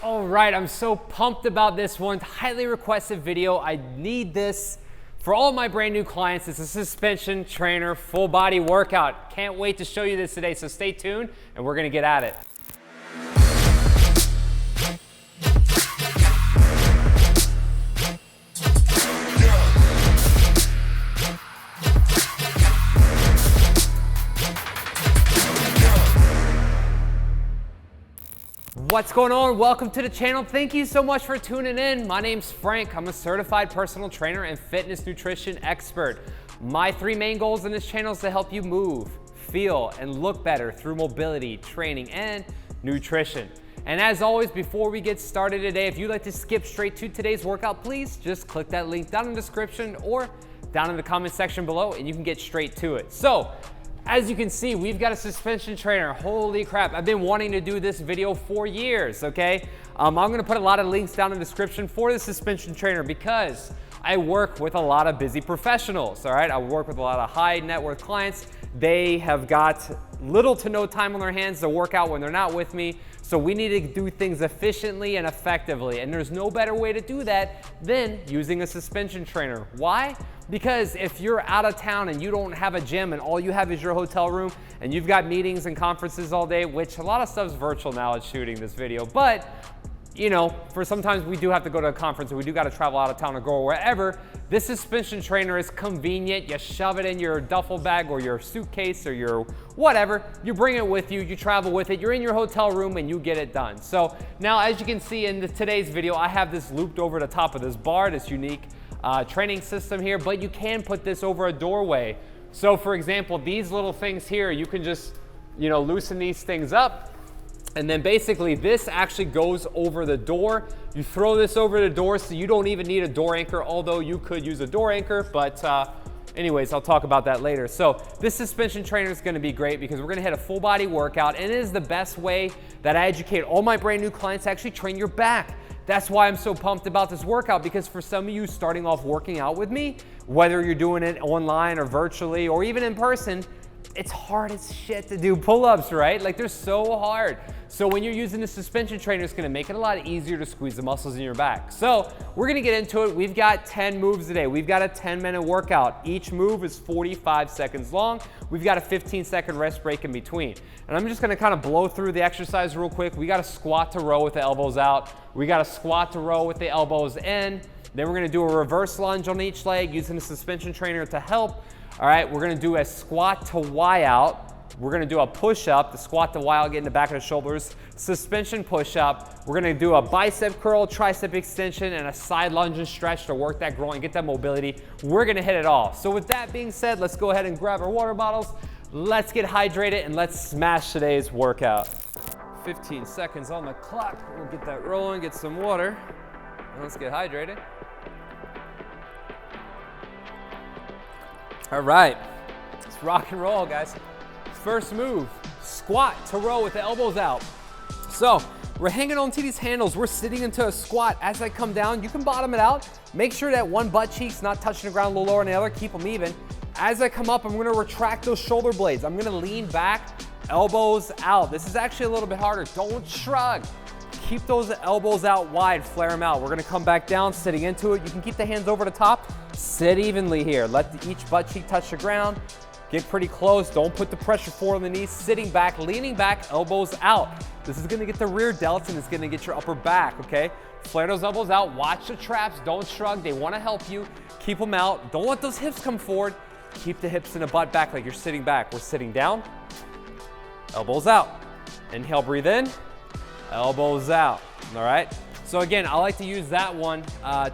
All right, I'm so pumped about this one. Highly requested video. I need this for all my brand new clients. It's a suspension trainer full body workout. Can't wait to show you this today, so stay tuned and we're gonna get at it. What's going on? Welcome to the channel. Thank you so much for tuning in. My name's Frank. I'm a certified personal trainer and fitness nutrition expert. My three main goals in this channel is to help you move, feel, and look better through mobility, training, and nutrition. And as always, before we get started today, if you'd like to skip straight to today's workout, please just click that link down in the description or down in the comment section below and you can get straight to it. So, as you can see, we've got a suspension trainer. Holy crap, I've been wanting to do this video for years, okay? I'm gonna put a lot of links down in the description for the suspension trainer because I work with a lot of busy professionals, all right? I work with a lot of high net worth clients. They have got little to no time on their hands to work out when they're not with me. So we need to do things efficiently and effectively. And there's no better way to do that than using a suspension trainer. Why? Because if you're out of town and you don't have a gym and all you have is your hotel room and you've got meetings and conferences all day, which a lot of stuff's virtual now at shooting this video, but you know, for sometimes we do have to go to a conference or we do got to travel out of town or go wherever. This suspension trainer is convenient. You shove it in your duffel bag or your suitcase or your whatever. You bring it with you, you travel with it, you're in your hotel room and you get it done. So now as you can see in today's video, I have this looped over the top of this bar, this unique training system here, but you can put this over a doorway. So for example, these little things here, you can just, you know, loosen these things up. And then basically this actually goes over the door. You throw this over the door so you don't even need a door anchor, although you could use a door anchor, but anyways, I'll talk about that later. So this suspension trainer is gonna be great because we're gonna hit a full body workout and it is the best way that I educate all my brand new clients to actually train your back. That's why I'm so pumped about this workout, because for some of you starting off working out with me, whether you're doing it online or virtually or even in person, it's hard as shit to do pull-ups, right? Like they're so hard. So when you're using the suspension trainer, it's gonna make it a lot easier to squeeze the muscles in your back. So we're gonna get into it. We've got 10 moves today. We've got a 10-minute workout. Each move is 45 seconds long. We've got a 15-second rest break in between. And I'm just gonna kind of blow through the exercise real quick. We got a squat to row with the elbows out. We got a squat to row with the elbows in. Then we're gonna do a reverse lunge on each leg using the suspension trainer to help. All right, we're gonna do a squat to Y out. We're gonna do a push-up, the squat to Y out, get in the back of the shoulders, suspension push-up. We're gonna do a bicep curl, tricep extension, and a side lunge and stretch to work that groin, get that mobility. We're gonna hit it all. So with that being said, let's go ahead and grab our water bottles. Let's get hydrated and let's smash today's workout. 15 seconds on the clock. We'll get that rolling, get some water, and let's get hydrated. All right, let's rock and roll, guys. First move, squat to row with the elbows out. So we're hanging onto these handles. We're sitting into a squat. As I come down, you can bottom it out. Make sure that one butt cheek's not touching the ground a little lower than the other. Keep them even. As I come up, I'm gonna retract those shoulder blades. I'm gonna lean back, elbows out. This is actually a little bit harder. Don't shrug. Keep those elbows out wide, flare them out. We're gonna come back down, sitting into it. You can keep the hands over the top. Sit evenly here. Let each butt cheek touch the ground. Get pretty close. Don't put the pressure forward on the knees. Sitting back, leaning back, elbows out. This is gonna get the rear delts and it's gonna get your upper back, okay? Flare those elbows out. Watch the traps. Don't shrug. They wanna help you. Keep them out. Don't let those hips come forward. Keep the hips and the butt back like you're sitting back. We're sitting down. Elbows out. Inhale, breathe in. Elbows out, all right? So again, I like to use that one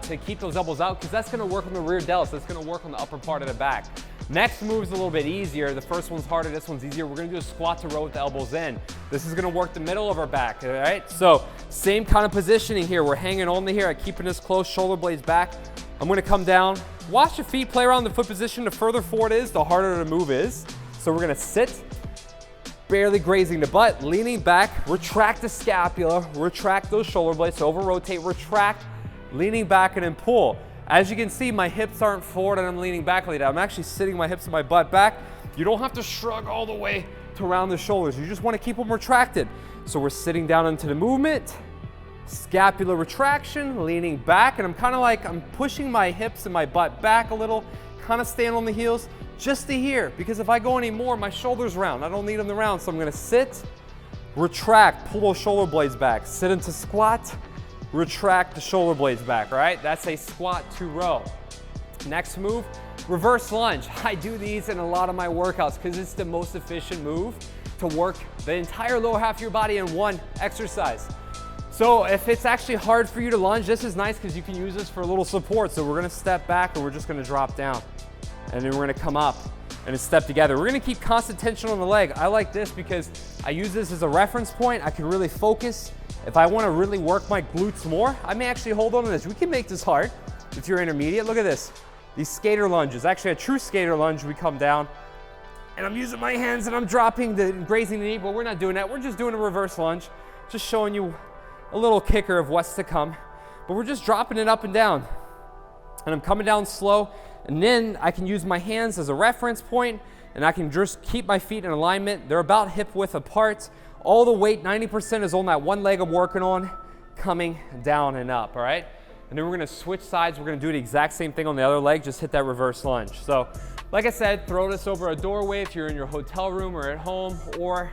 to keep those elbows out because that's gonna work on the rear delts. That's gonna work on the upper part of the back. Next move's a little bit easier. The first one's harder, this one's easier. We're gonna do a squat to row with the elbows in. This is gonna work the middle of our back, all right? So same kind of positioning here. We're hanging on to here, keeping this close, shoulder blades back. I'm gonna come down. Watch your feet play around the foot position. The further forward it is, the harder the move is. So we're gonna sit, barely grazing the butt, leaning back, retract the scapula, retract those shoulder blades, so over rotate, retract, leaning back and then pull. As you can see, my hips aren't forward and I'm leaning back like that. I'm actually sitting my hips and my butt back. You don't have to shrug all the way. to around the shoulders. You just want to keep them retracted. So we're sitting down into the movement, Scapular retraction, leaning back, and I'm kind of like, I'm pushing my hips and my butt back a little, kind of stand on the heels just to here, because if I go any more, my shoulders round. I don't need them to round, so I'm gonna sit, retract, pull those shoulder blades back, sit into squat, retract the shoulder blades back, all right? That's a squat to row. Next move, reverse lunge. I do these in a lot of my workouts because it's the most efficient move to work the entire lower half of your body in one exercise. So if it's actually hard for you to lunge, this is nice because you can use this for a little support. So we're gonna step back and we're just gonna drop down. And then we're gonna come up and step together. We're gonna keep constant tension on the leg. I like this because I use this as a reference point. I can really focus. If I wanna really work my glutes more, I may actually hold on to this. We can make this hard if you're intermediate. Look at this. These skater lunges, actually a true skater lunge, we come down and I'm using my hands and I'm dropping, grazing the knee, but we're not doing that. We're just doing a reverse lunge, just showing you a little kicker of what's to come, but we're just dropping it up and down. And I'm coming down slow, and then I can use my hands as a reference point, and I can just keep my feet in alignment. They're about hip width apart. All the weight, 90% is on that one leg I'm working on, coming down and up, all right? And then we're gonna switch sides. We're gonna do the exact same thing on the other leg, just hit that reverse lunge. So, like I said, throw this over a doorway if you're in your hotel room or at home, or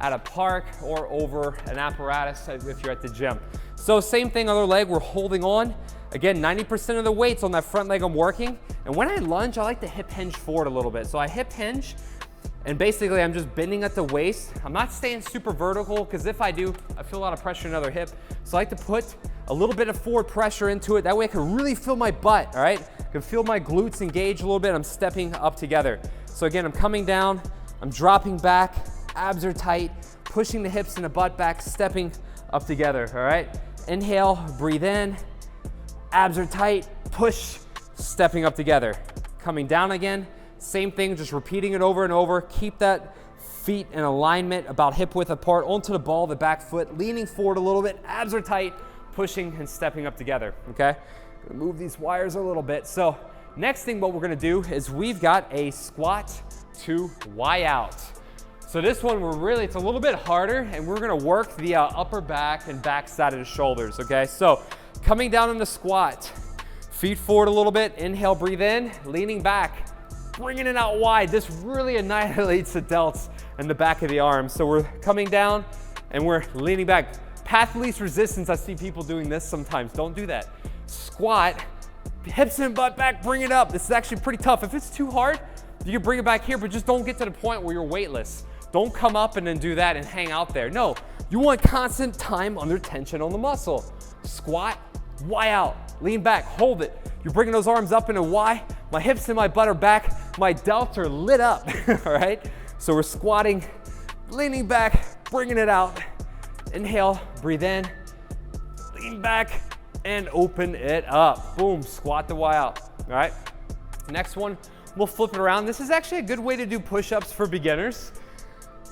at a park, or over an apparatus if you're at the gym. So same thing, other leg, we're holding on. Again, 90% of the weight's on that front leg I'm working. And when I lunge, I like to hip hinge forward a little bit. So I hip hinge, and basically I'm just bending at the waist. I'm not staying super vertical, because if I do, I feel a lot of pressure in the other hip. So I like to put a little bit of forward pressure into it. That way I can really feel my butt, all right? I can feel my glutes engage a little bit. I'm stepping up together. So again, I'm coming down, I'm dropping back, abs are tight, pushing the hips and the butt back, stepping up together, all right? Inhale, breathe in, abs are tight, push, stepping up together. Coming down again, same thing, just repeating it over and over. Keep that feet in alignment, about hip width apart, onto the ball, the back foot, leaning forward a little bit, abs are tight, pushing and stepping up together, okay? Gonna move these wires a little bit. So next thing what we're gonna do is we've got a squat to Y out. So this one, it's a little bit harder, and we're gonna work the upper back and back side of the shoulders, okay? So coming down in the squat, feet forward a little bit, inhale, breathe in, leaning back, bringing it out wide. This really annihilates the delts and the back of the arms. So we're coming down and we're leaning back. Path of least resistance, I see people doing this sometimes. Don't do that. Squat, hips and butt back, bring it up. This is actually pretty tough. If it's too hard, you can bring it back here, but just don't get to the point where you're weightless. Don't come up and then do that and hang out there. No, you want constant time under tension on the muscle. Squat, Y out, lean back, hold it. You're bringing those arms up in a Y. My hips and my butt are back. My delts are lit up, all right? So we're squatting, leaning back, bringing it out. Inhale, breathe in, lean back, and open it up. Boom, squat the Y out, all right? Next one, we'll flip it around. This is actually a good way to do push-ups for beginners.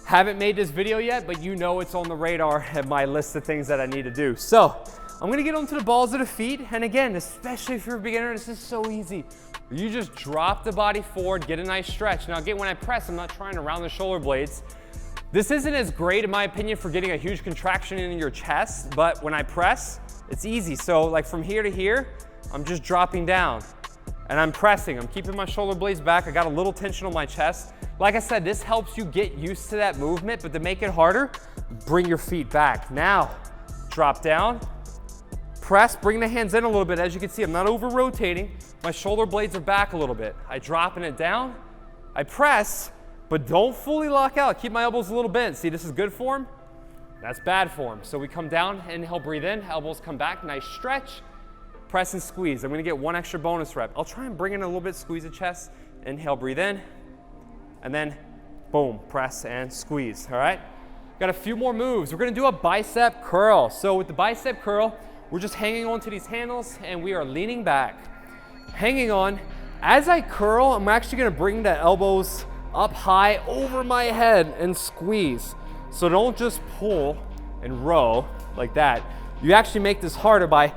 Haven't made this video yet, but you know it's on the radar at my list of things that I need to do. So I'm gonna get onto the balls of the feet. And again, especially if you're a beginner, this is so easy. You just drop the body forward, get a nice stretch. Now again, when I press, I'm not trying to round the shoulder blades. This isn't as great, in my opinion, for getting a huge contraction in your chest, but when I press, it's easy. So like from here to here, I'm just dropping down and I'm pressing. I'm keeping my shoulder blades back. I got a little tension on my chest. Like I said, this helps you get used to that movement, but to make it harder, bring your feet back. Now, drop down, press, bring the hands in a little bit. As you can see, I'm not over rotating. My shoulder blades are back a little bit. I dropping it down, I press, but don't fully lock out. Keep my elbows a little bent. See, this is good form, that's bad form. So we come down, inhale, breathe in, elbows come back, nice stretch, press and squeeze. I'm gonna get one extra bonus rep. I'll try and bring in a little bit, squeeze the chest, inhale, breathe in, and then boom, press and squeeze, all right? Got a few more moves. We're gonna do a bicep curl. So with the bicep curl, we're just hanging on to these handles and we are leaning back, hanging on. As I curl, I'm actually gonna bring the elbows up high over my head and squeeze. So don't just pull and row like that. You actually make this harder by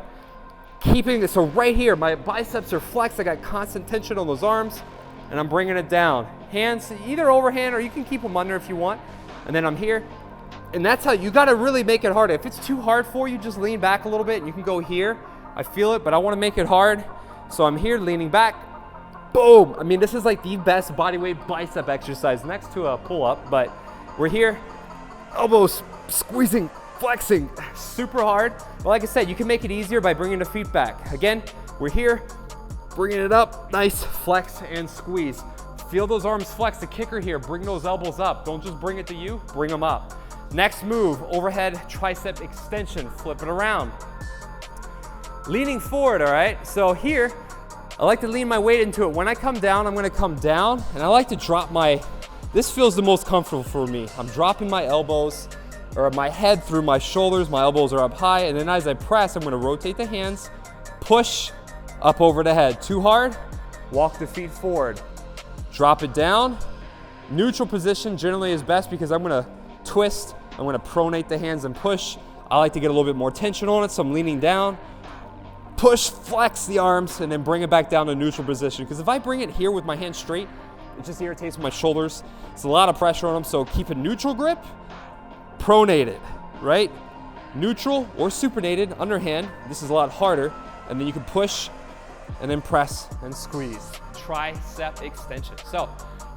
keeping this. So right here, my biceps are flexed. I got constant tension on those arms and I'm bringing it down. Hands either overhand or you can keep them under if you want. And then I'm here, And that's how you gotta really make it hard. If it's too hard for you, just lean back a little bit and you can go here. I feel it, but I wanna make it hard. So I'm here leaning back, boom. I mean, this is like the best bodyweight bicep exercise next to a pull-up, but we're here, elbows squeezing, flexing, super hard. But like I said, you can make it easier by bringing the feet back. Again, we're here, bringing it up, nice flex and squeeze. Feel those arms flex, the kicker here, bring those elbows up. Don't just bring it to you, bring them up. Next move, overhead tricep extension, flip it around. Leaning forward, all right? So here, I like to lean my weight into it. When I come down, I'm gonna come down, and I like to drop this feels the most comfortable for me. I'm dropping my elbows, or my head through my shoulders, my elbows are up high, and then as I press, I'm gonna rotate the hands, push up over the head. Too hard, walk the feet forward. Drop it down. Neutral position generally is best because I'm gonna twist, I'm gonna pronate the hands and push. I like to get a little bit more tension on it, so I'm leaning down. Push, flex the arms, and then bring it back down to neutral position. Because if I bring it here with my hands straight, it just irritates my shoulders. It's a lot of pressure on them, so keep a neutral grip, pronated, right? Neutral or supinated, underhand. This is a lot harder. And then you can push and then press and squeeze. Tricep extension. So,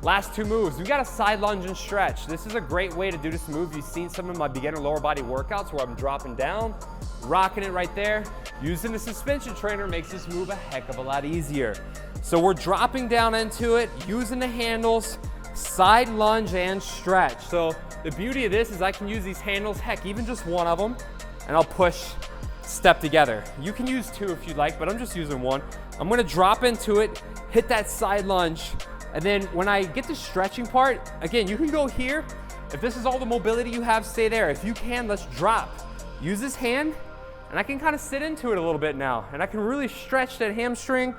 last two moves. We got a side lunge and stretch. This is a great way to do this move. You've seen some of my beginner lower body workouts where I'm dropping down, rocking it right there. Using the suspension trainer makes this move a heck of a lot easier. So we're dropping down into it, using the handles, side lunge and stretch. So the beauty of this is I can use these handles, heck, even just one of them, and I'll push, step together. You can use two if you'd like, but I'm just using one. I'm gonna drop into it, hit that side lunge, and then when I get the stretching part, again, you can go here. If this is all the mobility you have, stay there. If you can, let's drop. Use this hand, and I can kind of sit into it a little bit now, and I can really stretch that hamstring,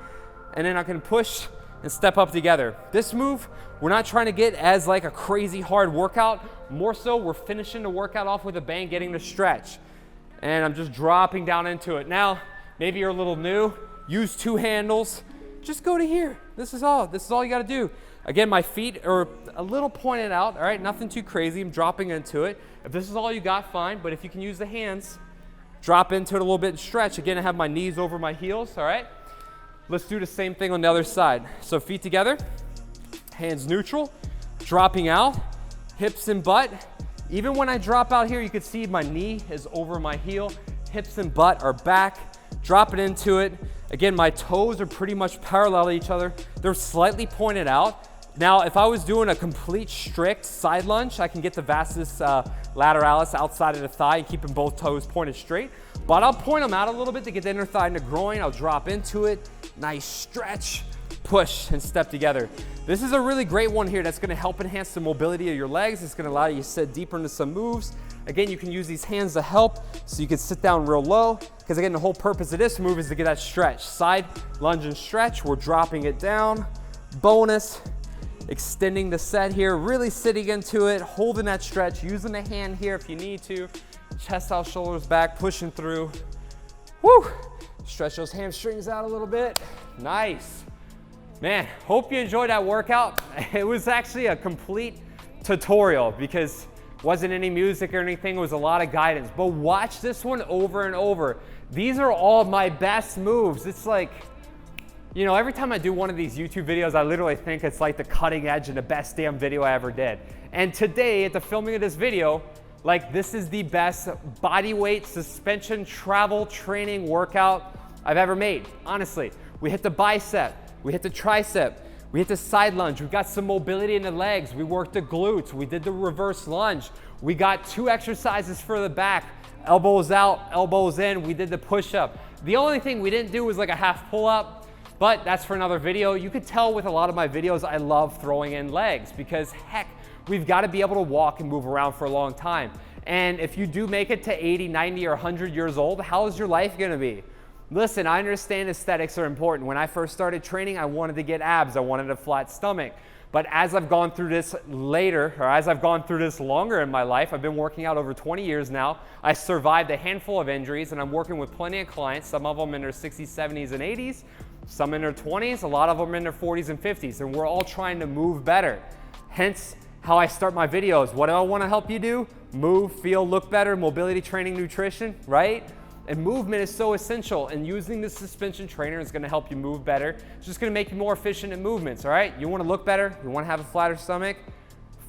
and then I can push and step up together. This move, we're not trying to get as like a crazy hard workout. More so, we're finishing the workout off with a bang, getting the stretch. And I'm just dropping down into it. Now, maybe you're a little new, use two handles, just go to here. This is all you gotta do. Again, my feet are a little pointed out, all right? Nothing too crazy, I'm dropping into it. If this is all you got, fine, but if you can use the hands, drop into it a little bit and stretch. Again, I have my knees over my heels, all right? Let's do the same thing on the other side. So feet together, hands neutral, dropping out, hips and butt. Even when I drop out here, you can see my knee is over my heel, hips and butt are back, drop it into it. Again, my toes are pretty much parallel to each other. They're slightly pointed out. Now, if I was doing a complete strict side lunge, I can get the vastus lateralis outside of the thigh and keeping both toes pointed straight. But I'll point them out a little bit to get the inner thigh and the groin. I'll drop into it, nice stretch, push, and step together. This is a really great one here that's gonna help enhance the mobility of your legs. It's gonna allow you to sit deeper into some moves. Again, you can use these hands to help so you can sit down real low. Because again, the whole purpose of this move is to get that stretch. Side lunge and stretch, we're dropping it down. Bonus, extending the set here, really sitting into it, holding that stretch, using the hand here if you need to. Chest out, shoulders back, pushing through. Woo! Stretch those hamstrings out a little bit. Nice. Man, hope you enjoyed that workout. It was actually a complete tutorial because wasn't any music or anything, it was a lot of guidance. But watch this one over and over. These are all my best moves. It's like, you know, every time I do one of these YouTube videos, I literally think it's like the cutting edge and the best damn video I ever did. And today, at the filming of this video, like this is the best bodyweight suspension travel training workout I've ever made, honestly. We hit the bicep, we hit the tricep, we hit the side lunge, we got some mobility in the legs, we worked the glutes, we did the reverse lunge, we got 2 exercises for the back, elbows out, elbows in, we did the push-up. The only thing we didn't do was like a half pull-up, but that's for another video. You could tell with a lot of my videos, I love throwing in legs because heck, we've got to be able to walk and move around for a long time. And if you do make it to 80, 90, or 100 years old, how is your life gonna be? Listen, I understand aesthetics are important. When I first started training, I wanted to get abs, I wanted a flat stomach. But as I've gone through this later, or as I've gone through this longer in my life, I've been working out over 20 years now. I survived a handful of injuries and I'm working with plenty of clients, some of them in their 60s, 70s, and 80s, some in their 20s, a lot of them in their 40s and 50s, and we're all trying to move better. Hence, how I start my videos. What do I want to help you do? Move, feel, look better, mobility training, nutrition, right? And movement is so essential, and using the suspension trainer is going to help you move better. It's just going to make you more efficient in movements, all right? You want to look better, you want to have a flatter stomach,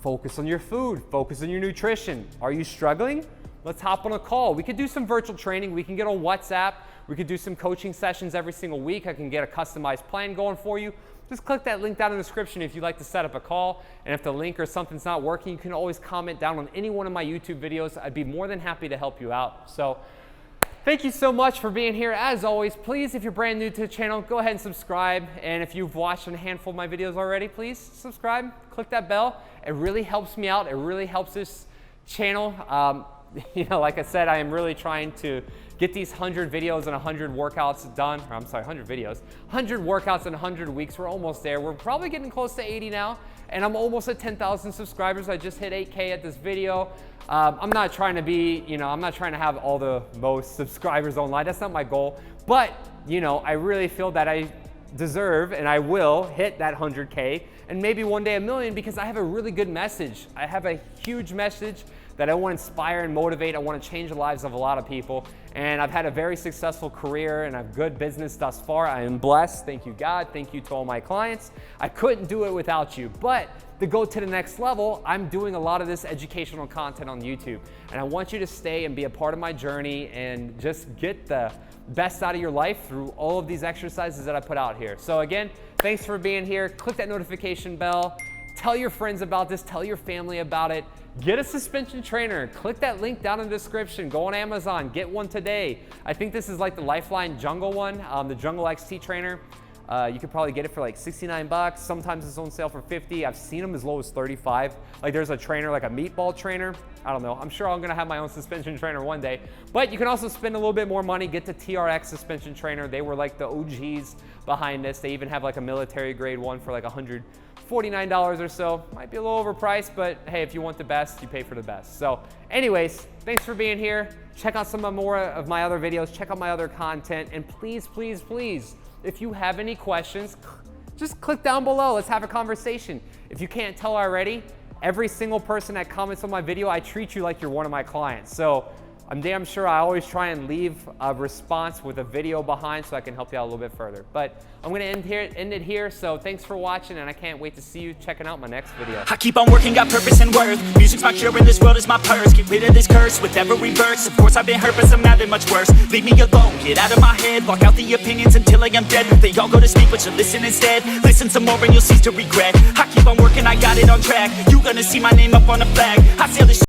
focus on your food, focus on your nutrition. Are you struggling? Let's hop on a call. We could do some virtual training. We can get on WhatsApp. We could do some coaching sessions every single week. I can get a customized plan going for you. Just click that link down in the description if you'd like to set up a call. And if the link or something's not working, you can always comment down on any one of my YouTube videos. I'd be more than happy to help you out. So thank you so much for being here. As always, please, if you're brand new to the channel, go ahead and subscribe. And if you've watched a handful of my videos already, please subscribe, click that bell. It really helps me out. It really helps this channel. You know, like I said, I am really trying to get these 100 videos and 100 workouts done. Or I'm sorry, 100 videos, 100 workouts in 100 weeks. We're almost there. We're probably getting close to 80 now. And I'm almost at 10,000 subscribers. I just hit 8K at this video. I'm not trying to be, you know, I'm not trying to have all the most subscribers online. That's not my goal. But, you know, I really feel that I deserve and I will hit that 100K and maybe one day 1,000,000, because I have a really good message. I have a huge message that I want to inspire and motivate. I want to change the lives of a lot of people. And I've had a very successful career and a good business thus far. I am blessed. Thank you, God. Thank you to all my clients. I couldn't do it without you. But to go to the next level, I'm doing a lot of this educational content on YouTube. And I want you to stay and be a part of my journey and just get the best out of your life through all of these exercises that I put out here. So again, thanks for being here. Click that notification bell. Tell your friends about this. Tell your family about it. Get a suspension trainer. Click that link down in the description. Go on Amazon. Get one today. I think this is like the Lifeline Jungle one, the Jungle XT trainer. You could probably get it for like 69 bucks. Sometimes it's on sale for 50. I've seen them as low as 35. Like there's a trainer, like a meatball trainer. I don't know. I'm sure I'm gonna have my own suspension trainer one day. But you can also spend a little bit more money, get the TRX Suspension Trainer. They were like the OGs behind this. They even have like a military grade one for like $149 or so. Might be a little overpriced, but hey, if you want the best, you pay for the best. So anyways, thanks for being here. Check out some more of my other videos. Check out my other content. And please, please, please, if you have any questions, just click down below. Let's have a conversation. If you can't tell already, every single person that comments on my video, I treat you like you're one of my clients. So I'm damn sure I always try and leave a response with a video behind so I can help you out a little bit further. But I'm gonna end it here. So thanks for watching, and I can't wait to see you checking out my next video. I keep on working, got purpose and worth. Music's my cure and this world is my purse. Get rid of this curse with every verse. Of course I've been hurt, but somehow they're much worse. Leave me alone, get out of my head. Block out the opinions until I am dead. They all go to speak, but you listen instead. Listen some more and you'll cease to regret. I keep on working, I got it on track. You gonna see my name up on a flag. I sail this